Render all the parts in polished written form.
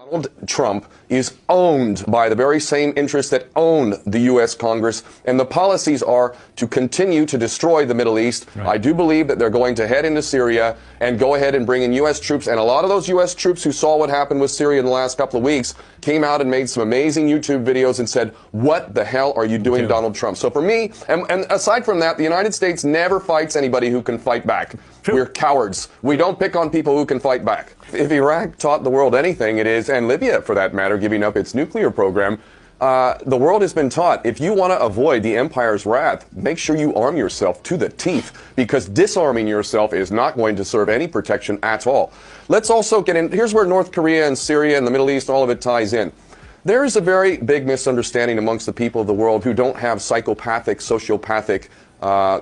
Donald Trump is owned by the very same interests that own the U.S. Congress, and the policies are to continue to destroy the Middle East. Right. I do believe that they're going to head into Syria and go ahead and bring in U.S. troops, and a lot of those U.S. troops who saw what happened with Syria in the last couple of weeks came out and made some amazing YouTube videos and said, what the hell are you doing, Donald Trump? So for me, and aside from that, the United States never fights anybody who can fight back. True. We're cowards. We don't pick on people who can fight back. If Iraq taught the world anything, it is, and Libya for that matter, giving up its nuclear program, the world has been taught, if you want to avoid the empire's wrath, make sure you arm yourself to the teeth, because disarming yourself is not going to serve any protection at all. Let's also get in, here's where North Korea and Syria and the Middle East, all of it ties in. There is a very big misunderstanding amongst the people of the world who don't have psychopathic, sociopathic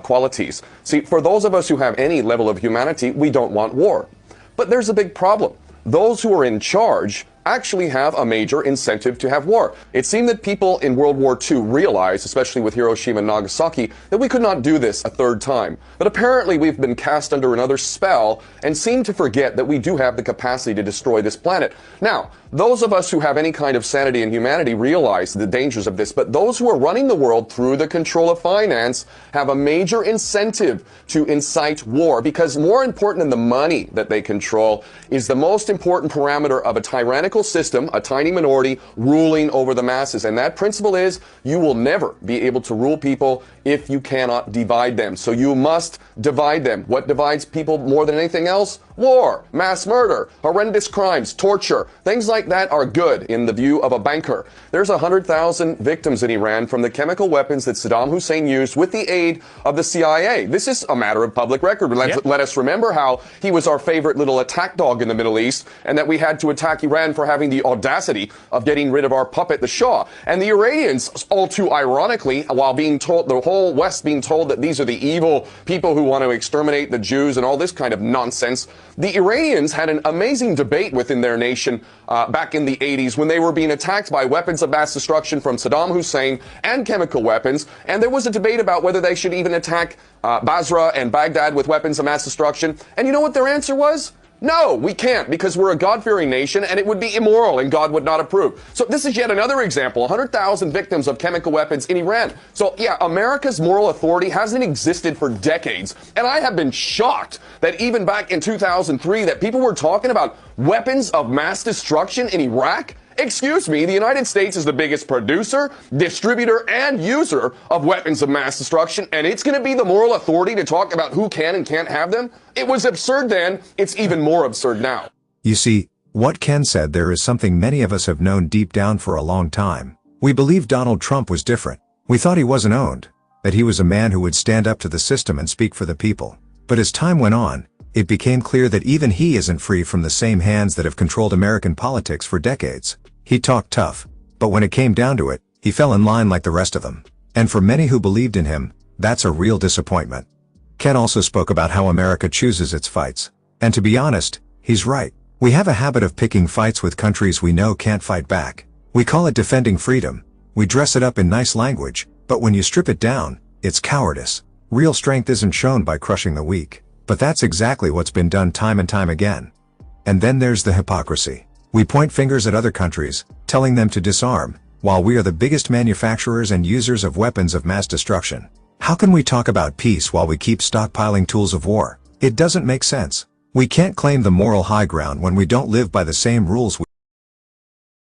qualities. See, for those of us who have any level of humanity, we don't want war. But there's a big problem. Those who are in charge actually have a major incentive to have war. It seemed that people in World War II realized, especially with Hiroshima and Nagasaki, that we could not do this a third time. But apparently we've been cast under another spell and seem to forget that we do have the capacity to destroy this planet. Now, those of us who have any kind of sanity and humanity realize the dangers of this, but those who are running the world through the control of finance have a major incentive to incite war, because more important than the money that they control is the most important parameter of a tyrannical system, a tiny minority ruling over the masses. And that principle is you will never be able to rule people if you cannot divide them. So you must divide them. What divides people more than anything else? War, mass murder, horrendous crimes, torture. Things like that are good in the view of a banker. There's 100,000 victims in Iran from the chemical weapons that Saddam Hussein used with the aid of the CIA. This is a matter of public record. Let us remember how he was our favorite little attack dog in the Middle East, and that we had to attack Iran for having the audacity of getting rid of our puppet, the Shah. And the Iranians, all too ironically, while being told, the whole West being told that these are the evil people who want to exterminate the Jews and all this kind of nonsense, the Iranians had an amazing debate within their nation back in the 80s when they were being attacked by weapons of mass destruction from Saddam Hussein and chemical weapons. And there was a debate about whether they should even attack Basra and Baghdad with weapons of mass destruction. And you know what their answer was? No, we can't, because we're a God-fearing nation and it would be immoral and God would not approve. So this is yet another example, 100,000 victims of chemical weapons in Iran. So yeah, America's moral authority hasn't existed for decades. And I have been shocked that even back in 2003 that people were talking about weapons of mass destruction in Iraq. Excuse me, the United States is the biggest producer, distributor, and user of weapons of mass destruction, and it's going to be the moral authority to talk about who can and can't have them? It was absurd then, it's even more absurd now. You see, what Ken said there is something many of us have known deep down for a long time. We believed Donald Trump was different. We thought he wasn't owned, that he was a man who would stand up to the system and speak for the people. But as time went on, it became clear that even he isn't free from the same hands that have controlled American politics for decades. He talked tough, but when it came down to it, he fell in line like the rest of them. And for many who believed in him, that's a real disappointment. Ken also spoke about how America chooses its fights. And to be honest, he's right. We have a habit of picking fights with countries we know can't fight back. We call it defending freedom. We dress it up in nice language, but when you strip it down, it's cowardice. Real strength isn't shown by crushing the weak. But that's exactly what's been done time and time again. And then there's the hypocrisy. We point fingers at other countries, telling them to disarm, while we are the biggest manufacturers and users of weapons of mass destruction. How can we talk about peace while we keep stockpiling tools of war? It doesn't make sense. We can't claim the moral high ground when we don't live by the same rules